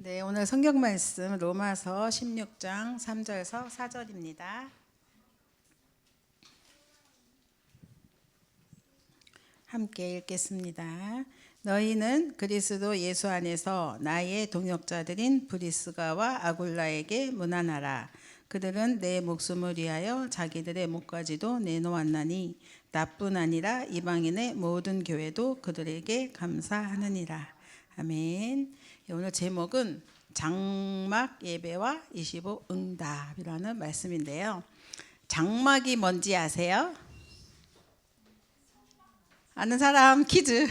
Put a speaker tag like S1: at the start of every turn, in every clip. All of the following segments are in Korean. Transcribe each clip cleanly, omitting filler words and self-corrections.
S1: 네, 오늘 성경 말씀 로마서 16장 3절에서 4절입니다. 함께 읽겠습니다. 너희는 그리스도 예수 안에서 나의 동역자들인 브리스가와 아굴라에게 문안하라. 그들은 내 목숨을 위하여 자기들의 목까지도 내놓았나니 나뿐 아니라 이방인의 모든 교회도 그들에게 감사하느니라. 아멘. 오늘 제목은 장막 예배와 25 응답이라는 말씀인데요. 장막이 뭔지 아세요? 아는 사람 퀴즈.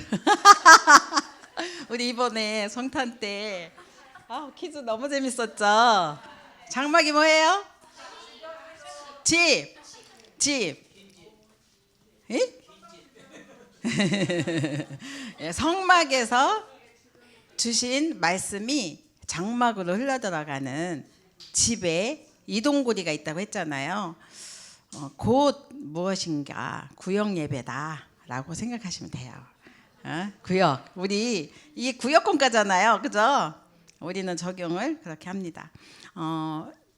S1: 우리 이번에 성탄 때 퀴즈 너무 재밌었죠. 장막이 뭐예요? 집. 예, 성막에서 주신 말씀이 장막으로 흘러들어가는 집에 이동고리가 있다고 했잖아요. 곧 무엇인가 구역 예배다라고 생각하시면 돼요. 구역, 우리 이 구역공과잖아요, 그죠? 우리는 적용을 그렇게 합니다.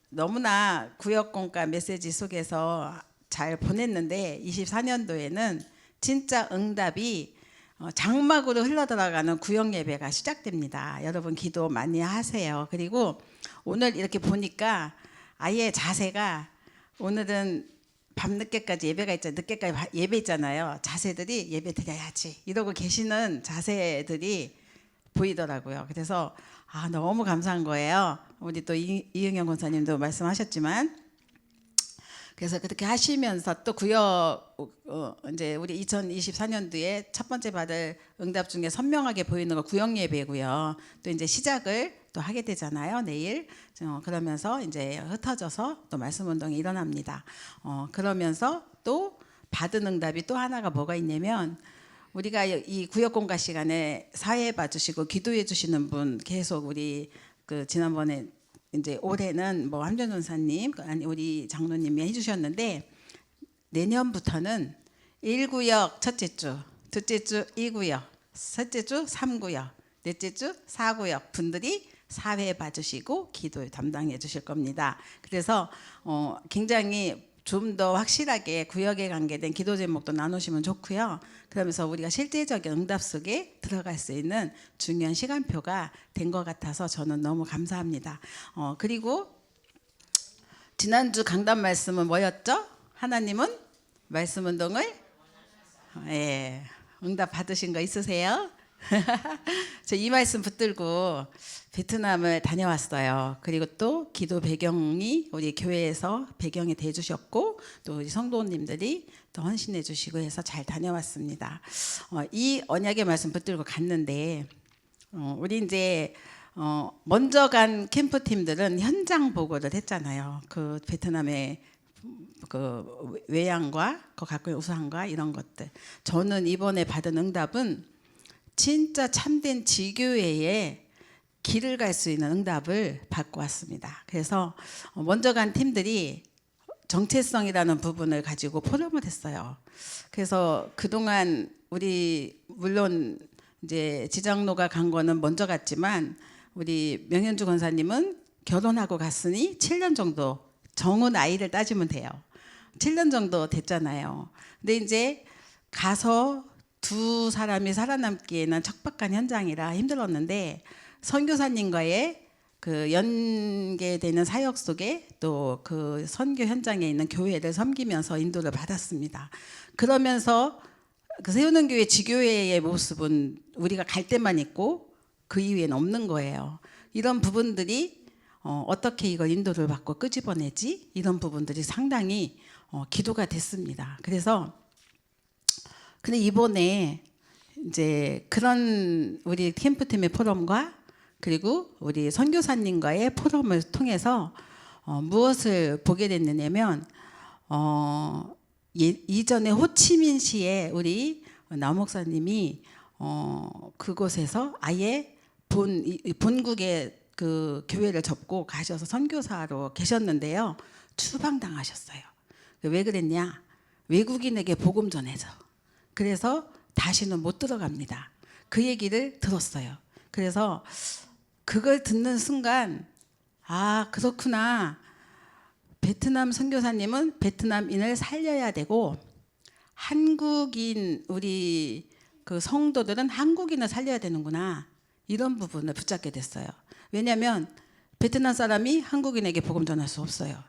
S1: 너무나 구역공과 메시지 속에서 잘 보냈는데 24년도에는 진짜 응답이 장막으로 흘러들어가는 구역 예배가 시작됩니다. 여러분 기도 많이 하세요. 그리고 오늘 이렇게 보니까 아예 자세가, 오늘은 밤늦게까지 예배가 있잖아요. 늦게까지 예배 있잖아요. 자세들이 예배 드려야지 이러고 계시는 자세들이 보이더라고요. 그래서 너무 감사한 거예요. 우리 또 이응영 권사님도 말씀하셨지만, 그래서 그렇게 하시면서 또 구역 이제 우리 2024년도에 첫 번째 받을 응답 중에 선명하게 보이는 거 구역 예배고요. 또 이제 시작을 또 하게 되잖아요, 내일. 그러면서 이제 흩어져서 또 말씀 운동이 일어납니다. 그러면서 또 받은 응답이 또 하나가 뭐가 있냐면, 우리가 이 구역 공과 시간에 사회해 봐주시고 기도해 주시는 분 계속 우리 지난번에 이제 올해는 뭐 함전 전사님, 아니 우리 장로님이 해주셨는데, 내년부터는 1구역 첫째 주, 둘째 주 2구역, 셋째 주 3구역, 넷째 주 4구역 분들이 사회 봐주시고 기도 담당해 주실 겁니다. 그래서 굉장히 좀 더 확실하게 구역에 관계된 기도 제목도 나누시면 좋고요. 그러면서 우리가 실제적인 응답 속에 들어갈 수 있는 중요한 시간표가 된 것 같아서 저는 너무 감사합니다. 그리고 지난주 강단 말씀은 뭐였죠? 하나님은 말씀 운동을 응답 받으신 거 있으세요? 저 이 말씀 붙들고 베트남을 다녀왔어요. 그리고 또 기도 배경이 우리 교회에서 배경이 돼 주셨고, 또 우리 성도님들이 또 헌신해 주시고 해서 잘 다녀왔습니다. 이 언약의 말씀 붙들고 갔는데, 우리 이제 먼저 간 캠프 팀들은 현장 보고를 했잖아요. 그 베트남의 그 외양과 그 갖고 있는 우상과 이런 것들. 저는 이번에 받은 응답은 진짜 참된 지교회에 길을 갈 수 있는 응답을 받고 왔습니다. 그래서 먼저 간 팀들이 정체성이라는 부분을 가지고 포럼을 했어요. 그래서 그동안 우리 물론 이제 지장로가 간 거는 먼저 갔지만, 우리 명현주 권사님은 결혼하고 갔으니 7년 정도, 정은 아이를 따지면 돼요. 7년 정도 됐잖아요. 근데 이제 가서 두 사람이 살아남기에는 척박한 현장이라 힘들었는데, 선교사님과의 그 연계되는 사역 속에 또 그 선교 현장에 있는 교회를 섬기면서 인도를 받았습니다. 그러면서 그 세우는 교회 지교회의 모습은 우리가 갈 때만 있고 그 이후에는 없는 거예요. 이런 부분들이 어떻게 이걸 인도를 받고 끄집어내지, 이런 부분들이 상당히 기도가 됐습니다. 그래서 근데 이번에 이제 그런 우리 캠프팀의 포럼과 그리고 우리 선교사님과의 포럼을 통해서 무엇을 보게 됐느냐면, 이전에 호치민시에 우리 남 목사님이 그곳에서 아예 본국의 그 교회를 접고 가셔서 선교사로 계셨는데요, 추방당하셨어요. 왜 그랬냐? 외국인에게 복음 전해서. 그래서 다시는 못 들어갑니다. 그 얘기를 들었어요. 그래서 그걸 듣는 순간 아 그렇구나. 베트남 선교사님은 베트남인을 살려야 되고 한국인 우리 그 성도들은 한국인을 살려야 되는구나. 이런 부분을 붙잡게 됐어요. 왜냐하면 베트남 사람이 한국인에게 복음 전할 수 없어요.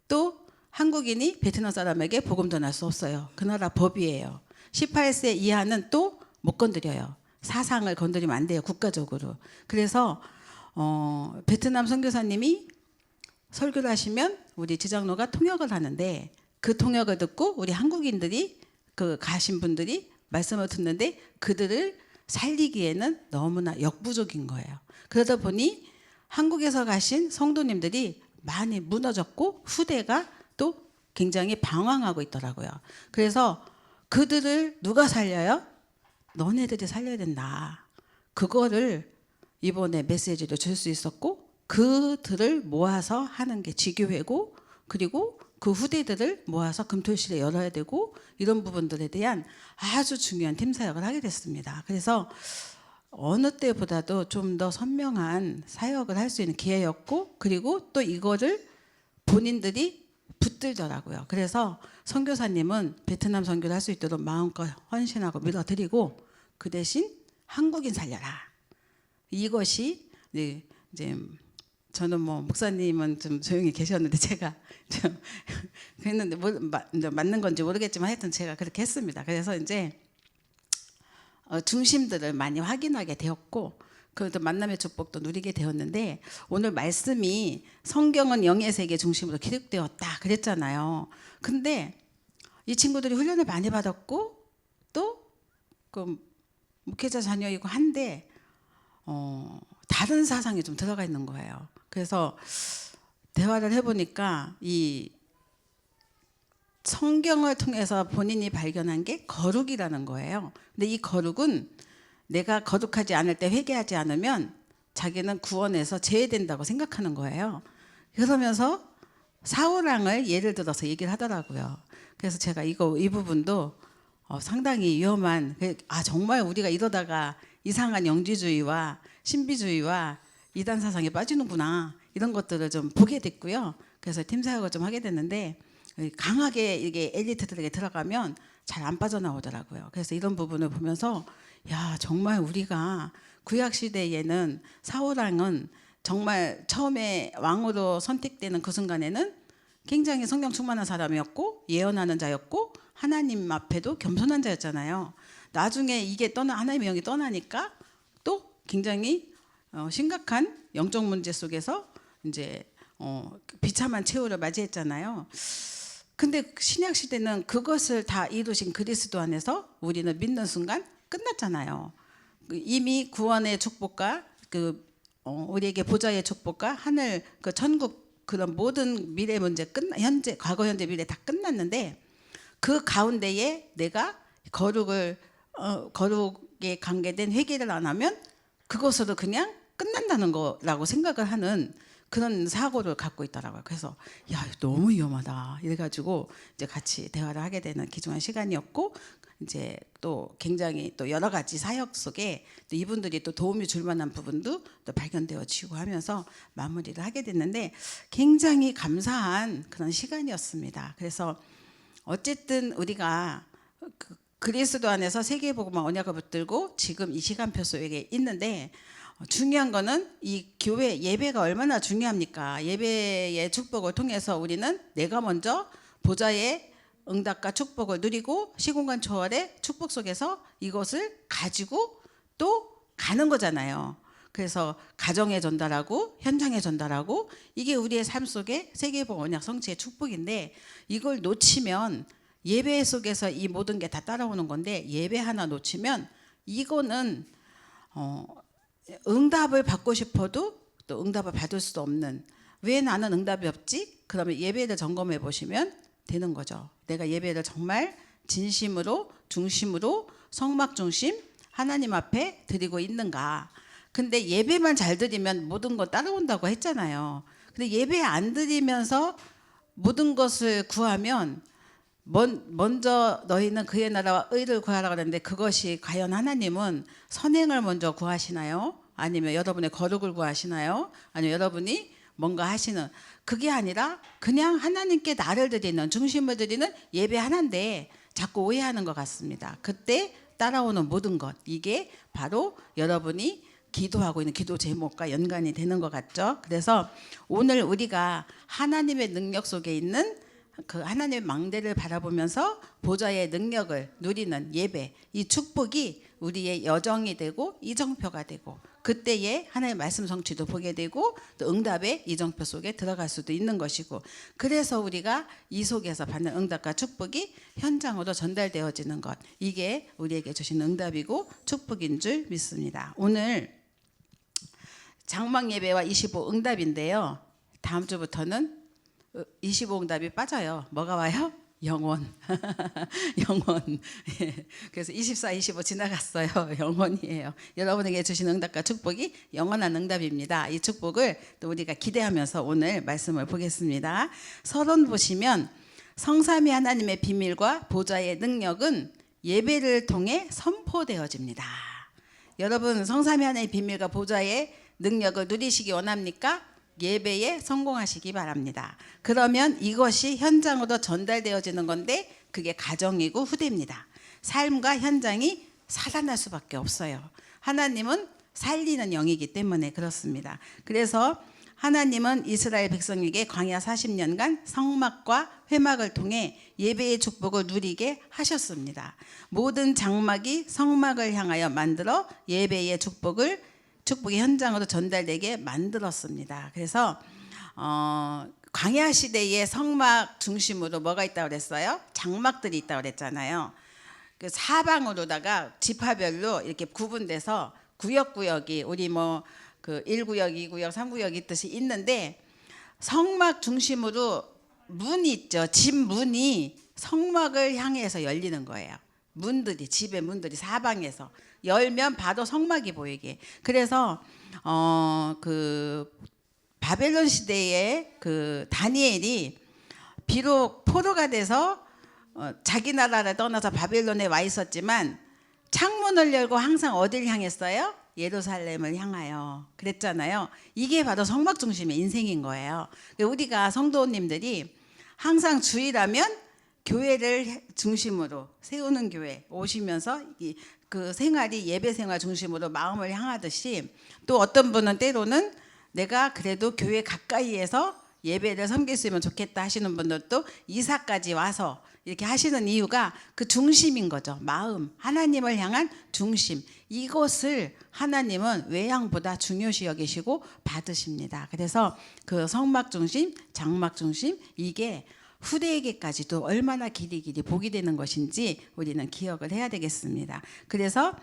S1: 또 한국인이 베트남 사람에게 복음 전할 수 없어요. 그 나라 법이에요. 18세 이하는 또 못 건드려요. 사상을 건드리면 안 돼요. 국가적으로. 그래서 베트남 선교사님이 설교를 하시면 우리 지장로가 통역을 하는데 그 통역을 듣고 우리 한국인들이 그 가신 분들이 말씀을 듣는데 그들을 살리기에는 너무나 역부족인 거예요. 그러다 보니 한국에서 가신 성도님들이 많이 무너졌고 후대가 또 굉장히 방황하고 있더라고요. 그래서 그들을 누가 살려요? 너네들이 살려야 된다. 그거를 이번에 메시지로 줄 수 있었고 그들을 모아서 하는 게 지교회고 그리고 그 후대들을 모아서 금토일실에 열어야 되고 이런 부분들에 대한 아주 중요한 팀 사역을 하게 됐습니다. 그래서 어느 때보다도 좀 더 선명한 사역을 할 수 있는 기회였고 그리고 또 이거를 본인들이 붙들더라고요. 그래서 선교사님은 베트남 선교를 할 수 있도록 마음껏 헌신하고 밀어드리고 그 대신 한국인 살려라. 이것이 이제 저는 뭐 목사님은 좀 조용히 계셨는데 제가 좀 그랬는데 맞는 건지 모르겠지만 하여튼 제가 그렇게 했습니다. 그래서 이제 중심들을 많이 확인하게 되었고 그래도 만남의 축복도 누리게 되었는데 오늘 말씀이 성경은 영의 세계 중심으로 기록되었다 그랬잖아요. 근데 이 친구들이 훈련을 많이 받았고 또 그 목회자 자녀이고 한데 다른 사상이 좀 들어가 있는 거예요. 그래서 대화를 해보니까 이 성경을 통해서 본인이 발견한 게 거룩이라는 거예요. 근데 이 거룩은 내가 거룩하지 않을 때 회개하지 않으면 자기는 구원에서 제외된다고 생각하는 거예요. 그러면서 사울왕을 예를 들어서 얘기를 하더라고요. 그래서 제가 이 부분도 상당히 위험한 정말 우리가 이러다가 이상한 영지주의와 신비주의와 이단 사상에 빠지는구나 이런 것들을 좀 보게 됐고요. 그래서 팀 사역을 좀 하게 됐는데 강하게 이게 엘리트들에게 들어가면 잘 안 빠져나오더라고요. 그래서 이런 부분을 보면서 야 정말 우리가 구약 시대에는 사울왕은 정말 처음에 왕으로 선택되는 그 순간에는 굉장히 성령 충만한 사람이었고 예언하는 자였고 하나님 앞에도 겸손한 자였잖아요. 나중에 이게 하나님의 영이 떠나니까 또 굉장히 심각한 영적 문제 속에서 이제 비참한 최후를 맞이했잖아요. 근데 신약 시대는 그것을 다 이루신 그리스도 안에서 우리는 믿는 순간 끝났잖아요. 이미 구원의 축복과 우리에게 보좌의 축복과 하늘 그 천국 그런 모든 미래 문제 현재 과거 현재 미래 다 끝났는데 그 가운데에 내가 거룩에 관계된 회개를 안 하면 그것으로 그냥 끝난다는 거라고 생각을 하는 그런 사고를 갖고 있더라고요. 그래서 야 너무 위험하다 이래가지고 이제 같이 대화를 하게 되는 귀중한 시간이었고 이제 또 굉장히 또 여러 가지 사역 속에 또 이분들이 또 도움이 줄 만한 부분도 또 발견되어지고 하면서 마무리를 하게 됐는데 굉장히 감사한 그런 시간이었습니다. 그래서 어쨌든 우리가 그리스도 안에서 세계복음화 언약을 붙들고 지금 이 시간표 속에 있는데 중요한 거는 이 교회 예배가 얼마나 중요합니까? 예배의 축복을 통해서 우리는 내가 먼저 보좌의 응답과 축복을 누리고 시공간 초월의 축복 속에서 이것을 가지고 또 가는 거잖아요. 그래서 가정에 전달하고 현장에 전달하고 이게 우리의 삶 속에 세계복음 언약 성취의 축복인데 이걸 놓치면 예배 속에서 이 모든 게 다 따라오는 건데 예배 하나 놓치면 이거는 응답을 받고 싶어도 또 응답을 받을 수도 없는 왜 나는 응답이 없지? 그러면 예배를 점검해 보시면 되는 거죠. 내가 예배를 정말 진심으로 중심으로 성막 중심 하나님 앞에 드리고 있는가. 근데 예배만 잘 드리면 모든 거 따라온다고 했잖아요. 근데 예배 안 드리면서 모든 것을 구하면 먼저 너희는 그의 나라와 의를 구하라 그랬는데 그것이 과연 하나님은 선행을 먼저 구하시나요? 아니면 여러분의 거룩을 구하시나요? 아니면 여러분이 뭔가 하시는, 그게 아니라 그냥 하나님께 나를 드리는, 중심을 드리는 예배 하나인데 자꾸 오해하는 것 같습니다. 그때 따라오는 모든 것, 이게 바로 여러분이 기도하고 있는 기도 제목과 연관이 되는 것 같죠. 그래서 오늘 우리가 하나님의 능력 속에 있는 그 하나님의 망대를 바라보면서 보좌의 능력을 누리는 예배, 이 축복이 우리의 여정이 되고 이정표가 되고, 그때에 하나님의 말씀 성취도 보게 되고 또 응답의 이정표 속에 들어갈 수도 있는 것이고, 그래서 우리가 이 속에서 받는 응답과 축복이 현장으로 전달되어지는 것, 이게 우리에게 주신 응답이고 축복인 줄 믿습니다. 오늘 장막 예배와 25 응답인데요. 다음 주부터는 25 응답이 빠져요. 뭐가 와요? 영원. 영원. 예. 그래서 24, 25 지나갔어요. 영원이에요. 여러분에게 주신 응답과 축복이 영원한 응답입니다. 이 축복을 또 우리가 기대하면서 오늘 말씀을 보겠습니다. 서론 보시면 성삼위 하나님의 비밀과 보좌의 능력은 예배를 통해 선포되어집니다. 여러분, 성삼위 하나님의 비밀과 보좌의 능력을 누리시기 원합니까? 예배에 성공하시기 바랍니다. 그러면 이것이 현장으로 전달되어지는 건데 그게 가정이고 후대입니다. 삶과 현장이 살아날 수밖에 없어요. 하나님은 살리는 영이기 때문에 그렇습니다. 그래서 하나님은 이스라엘 백성에게 광야 40년간 성막과 회막을 통해 예배의 축복을 누리게 하셨습니다. 모든 장막이 성막을 향하여 만들어 예배의 축복이 현장으로 전달되게 만들었습니다. 그래서 광야 시대의 성막 중심으로 뭐가 있다고 그랬어요? 장막들이 있다고 그랬잖아요. 그 사방으로다가 지파별로 이렇게 구분돼서 구역구역이 우리 뭐 그 1구역, 2구역, 3구역 있듯이 있는데, 성막 중심으로 문이 있죠. 집 문이 성막을 향해서 열리는 거예요. 문들이, 집의 문들이 사방에서 열면 바로 성막이 보이게. 그래서 그 바벨론 시대에 그 다니엘이 비록 포로가 돼서 자기 나라를 떠나서 바벨론에 와 있었지만 창문을 열고 항상 어딜 향했어요? 예루살렘을 향하여 그랬잖아요. 이게 바로 성막 중심의 인생인 거예요. 우리가 성도님들이 항상 주일하면 교회를 중심으로 세우는 교회 오시면서 그 생활이 예배 생활 중심으로 마음을 향하듯이, 또 어떤 분은 때로는 내가 그래도 교회 가까이에서 예배를 섬길 수 있으면 좋겠다 하시는 분들도 이사까지 와서 이렇게 하시는 이유가 그 중심인 거죠. 마음, 하나님을 향한 중심, 이것을 하나님은 외양보다 중요시 여기시고 받으십니다. 그래서 그 성막 중심, 장막 중심, 이게 후대에게까지도 얼마나 길이 복이 되는 것인지 우리는 기억을 해야 되겠습니다. 그래서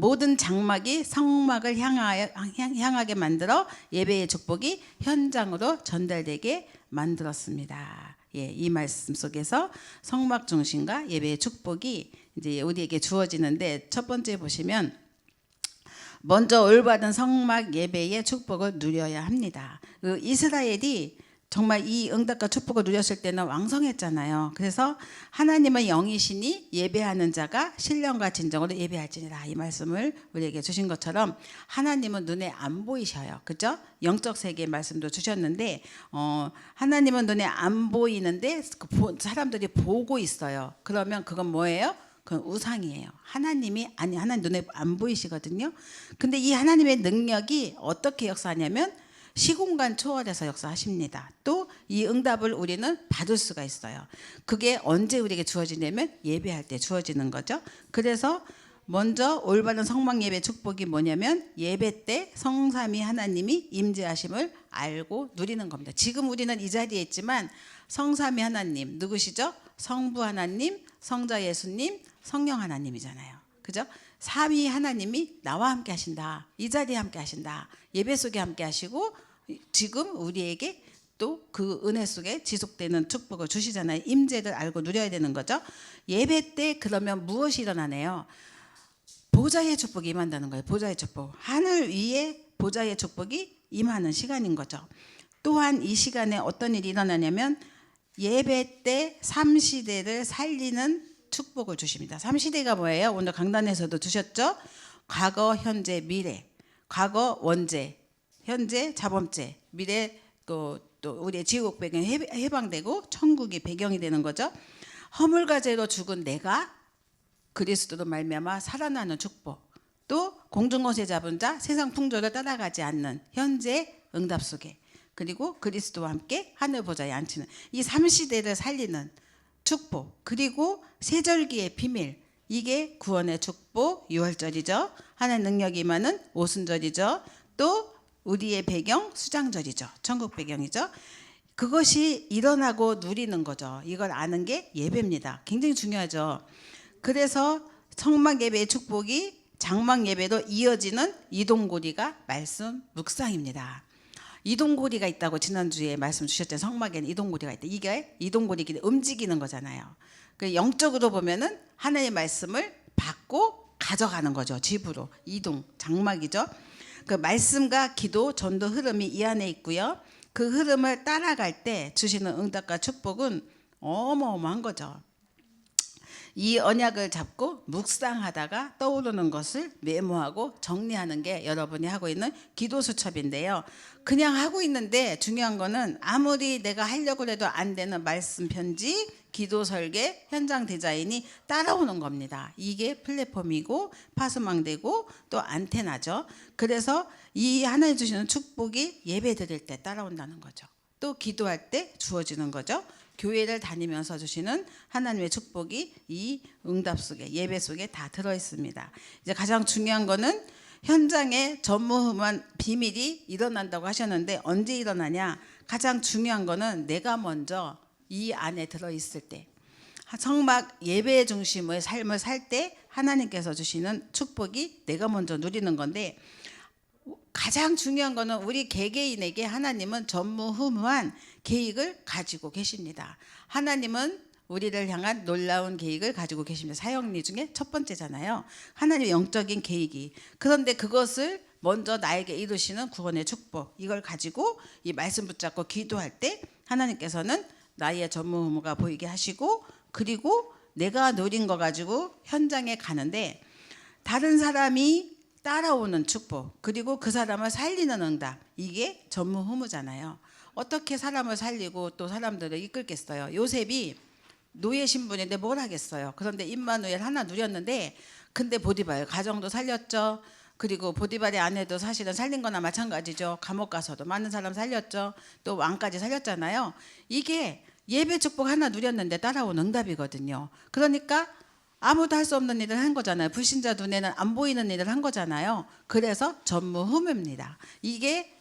S1: 모든 장막이 성막을 향하게 만들어 예배의 축복이 현장으로 전달되게 만들었습니다. 예, 이 말씀 속에서 성막 중심과 예배의 축복이 이제 우리에게 주어지는데, 첫 번째 보시면 먼저 올바른 성막 예배의 축복을 누려야 합니다. 그 이스라엘이 정말 이 응답과 축복을 누렸을 때는 왕성했잖아요. 그래서 하나님은 영이시니 예배하는 자가 신령과 진정으로 예배할지니라, 이 말씀을 우리에게 주신 것처럼 하나님은 눈에 안 보이셔요. 그죠? 영적 세계의 말씀도 주셨는데 하나님은 눈에 안 보이는데 사람들이 보고 있어요. 그러면 그건 뭐예요? 그건 우상이에요. 하나님 눈에 안 보이시거든요. 근데 이 하나님의 능력이 어떻게 역사하냐면 시공간 초월해서 역사하십니다. 또 이 응답을 우리는 받을 수가 있어요. 그게 언제 우리에게 주어지냐면 예배할 때 주어지는 거죠. 그래서 먼저 올바른 성막 예배 축복이 뭐냐면 예배 때 성삼위 하나님이 임재하심을 알고 누리는 겁니다. 지금 우리는 이 자리에 있지만 성삼위 하나님 누구시죠? 성부 하나님, 성자 예수님, 성령 하나님이잖아요. 그죠? 삼위 하나님이 나와 함께 하신다. 이 자리에 함께 하신다. 예배 속에 함께 하시고 지금 우리에게 또 그 은혜 속에 지속되는 축복을 주시잖아요. 임재를 알고 누려야 되는 거죠. 예배 때 그러면 무엇이 일어나네요? 보좌의 축복이 임한다는 거예요. 보좌의 축복. 하늘 위에 보좌의 축복이 임하는 시간인 거죠. 또한 이 시간에 어떤 일이 일어나냐면 예배 때 삼시대를 살리는 축복을 주십니다. 삼시대가 뭐예요? 오늘 강단에서도 주셨죠. 과거, 현재, 미래. 과거 원죄, 현재 자범죄, 미래 또 우리의 지옥 배경이 해방되고 천국이 배경이 되는 거죠. 허물과 죄로 죽은 내가 그리스도로 말미암아 살아나는 축복, 또 공중것에 잡은 자 세상 풍조를 따라가지 않는 현재 응답 속에, 그리고 그리스도와 함께 하늘 보좌에 앉히는 이 3시대를 살리는 축복, 그리고 세절기의 비밀, 이게 구원의 축복 유월절이죠. 하나님 능력이 임하는 오순절이죠. 또 우리의 배경 수장절이죠. 천국 배경이죠. 그것이 일어나고 누리는 거죠. 이걸 아는 게 예배입니다. 굉장히 중요하죠. 그래서 성막 예배의 축복이 장막 예배로 이어지는 이동고리가 말씀 묵상입니다. 이동고리가 있다고 지난주에 말씀 주셨잖아요. 성막에는 이동고리가 있다. 이게 이동고리기 움직이는 거잖아요. 그 영적으로 보면은 하나님의 말씀을 받고 가져가는 거죠. 집으로 이동, 장막이죠. 그 말씀과 기도, 전도 흐름이 이 안에 있고요. 그 흐름을 따라갈 때 주시는 응답과 축복은 어마어마한 거죠. 이 언약을 잡고 묵상하다가 떠오르는 것을 메모하고 정리하는 게 여러분이 하고 있는 기도 수첩인데요. 그냥 하고 있는데 중요한 거는 아무리 내가 하려고 해도 안 되는 말씀 편지, 기도 설계, 현장 디자인이 따라오는 겁니다. 이게 플랫폼이고 파수망되고 또 안테나죠. 그래서 이 하나님 주시는 축복이 예배 드릴 때 따라온다는 거죠. 또 기도할 때 주어지는 거죠. 교회를 다니면서 주시는 하나님의 축복이 이 응답 속에, 예배 속에 다 들어있습니다. 이제 가장 중요한 거는 현장에 전무후무한 비밀이 일어난다고 하셨는데 언제 일어나냐? 가장 중요한 거는 내가 먼저 이 안에 들어있을 때, 성막 예배 중심의 삶을 살 때 하나님께서 주시는 축복이 내가 먼저 누리는 건데, 가장 중요한 거는 우리 개개인에게 하나님은 전무후무한 계획을 가지고 계십니다. 하나님은 우리를 향한 놀라운 계획을 가지고 계십니다. 사형리 중에 첫 번째잖아요. 하나님의 영적인 계획이. 그런데 그것을 먼저 나에게 이루시는 구원의 축복, 이걸 가지고 이 말씀 붙잡고 기도할 때 하나님께서는 나의 전무후무가 보이게 하시고, 그리고 내가 누린 거 가지고 현장에 가는데 다른 사람이 따라오는 축복, 그리고 그 사람을 살리는 응답, 이게 전무후무잖아요. 어떻게 사람을 살리고 또 사람들을 이끌겠어요? 요셉이 노예 신분인데 뭘 하겠어요? 그런데 임마누엘 하나 누렸는데, 근데 보디발 가정도 살렸죠. 그리고 보디발의 아내도 사실은 살린 거나 마찬가지죠. 감옥 가서도 많은 사람 살렸죠. 또 왕까지 살렸잖아요. 이게 예배 축복 하나 누렸는데 따라온 응답이거든요. 그러니까 아무도 할 수 없는 일을 한 거잖아요. 불신자 눈에는 안 보이는 일을 한 거잖아요. 그래서 전무후무입니다. 이게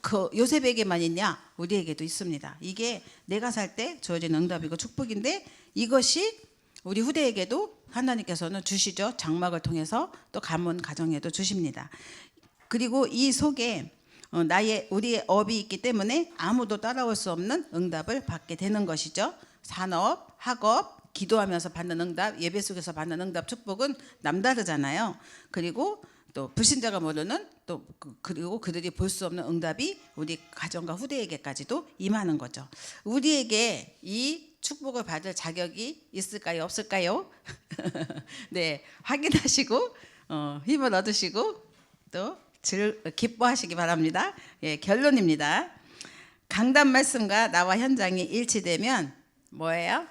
S1: 그 요셉에게만 있냐? 우리에게도 있습니다. 이게 내가 살 때 주어진 응답이고 축복인데, 이것이 우리 후대에게도 하나님께서는 주시죠. 장막을 통해서 또 가문 가정에도 주십니다. 그리고 이 속에 우리의 업이 있기 때문에 아무도 따라올 수 없는 응답을 받게 되는 것이죠. 산업, 학업, 기도하면서 받는 응답, 예배 속에서 받는 응답, 축복은 남다르잖아요. 그리고 또 불신자가 모르는, 또 그리고 그들이 볼 수 없는 응답이 우리 가정과 후대에게까지도 임하는 거죠. 우리에게 이 축복을 받을 자격이 있을까요? 없을까요? 네, 확인하시고 힘을 얻으시고 또 기뻐하시기 바랍니다. 예, 결론입니다. 강단 말씀과 나와 현장이 일치되면 뭐예요?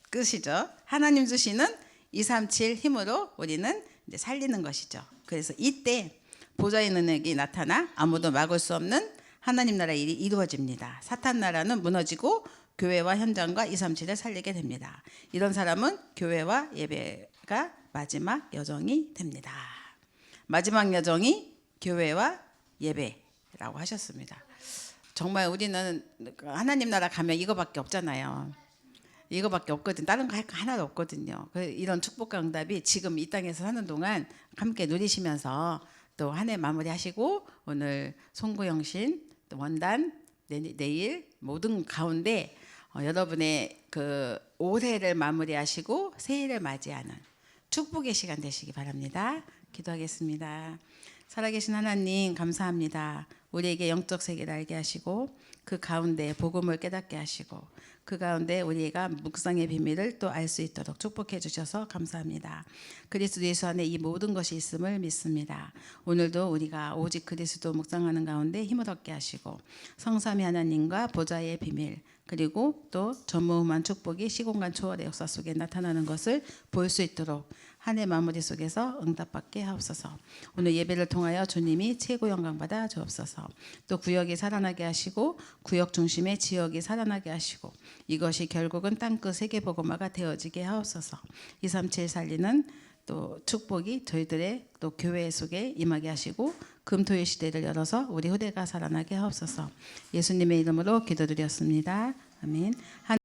S1: 끝이죠. 하나님 주시는 237 힘으로 우리는 이제 살리는 것이죠. 그래서 이때 보좌의 능력이 나타나 아무도 막을 수 없는 하나님 나라 일이 이루어집니다. 사탄 나라는 무너지고 교회와 현장과 237을 살리게 됩니다. 이런 사람은 교회와 예배가 마지막 여정이 됩니다. 마지막 여정이 교회와 예배라고 하셨습니다. 정말 우리는 하나님 나라 가면 이거밖에 없잖아요. 이거밖에 없거든. 다른 거 할 거 하나도 없거든요. 이런 축복과 응답이 지금 이 땅에서 사는 동안 함께 누리시면서 또 한 해 마무리하시고, 오늘 송구영신, 또 원단, 내일 모든 가운데 여러분의 그 올해를 마무리하시고 새해를 맞이하는 축복의 시간 되시기 바랍니다. 기도하겠습니다. 살아계신 하나님 감사합니다. 우리에게 영적 세계를 알게 하시고 그 가운데 복음을 깨닫게 하시고 그 가운데 우리가 묵상의 비밀을 또 알 수 있도록 축복해 주셔서 감사합니다. 그리스도 예수 안에 이 모든 것이 있음을 믿습니다. 오늘도 우리가 오직 그리스도 묵상하는 가운데 힘을 얻게 하시고 성삼위 하나님과 보좌의 비밀 그리고 또 전무후무한 축복이 시공간 초월의 역사 속에 나타나는 것을 볼 수 있도록 한 해 마무리 속에서 응답받게 하옵소서. 오늘 예배를 통하여 주님이 최고 영광 받아 주옵소서. 또 구역이 살아나게 하시고 구역 중심의 지역이 살아나게 하시고 이것이 결국은 땅끝 세계복음화가 되어지게 하옵소서. 237 살리는 또 축복이 저희들의 또 교회 속에 임하게 하시고 금토의 시대를 열어서 우리 후대가 살아나게 하옵소서. 예수님의 이름으로 기도드렸습니다. 아멘.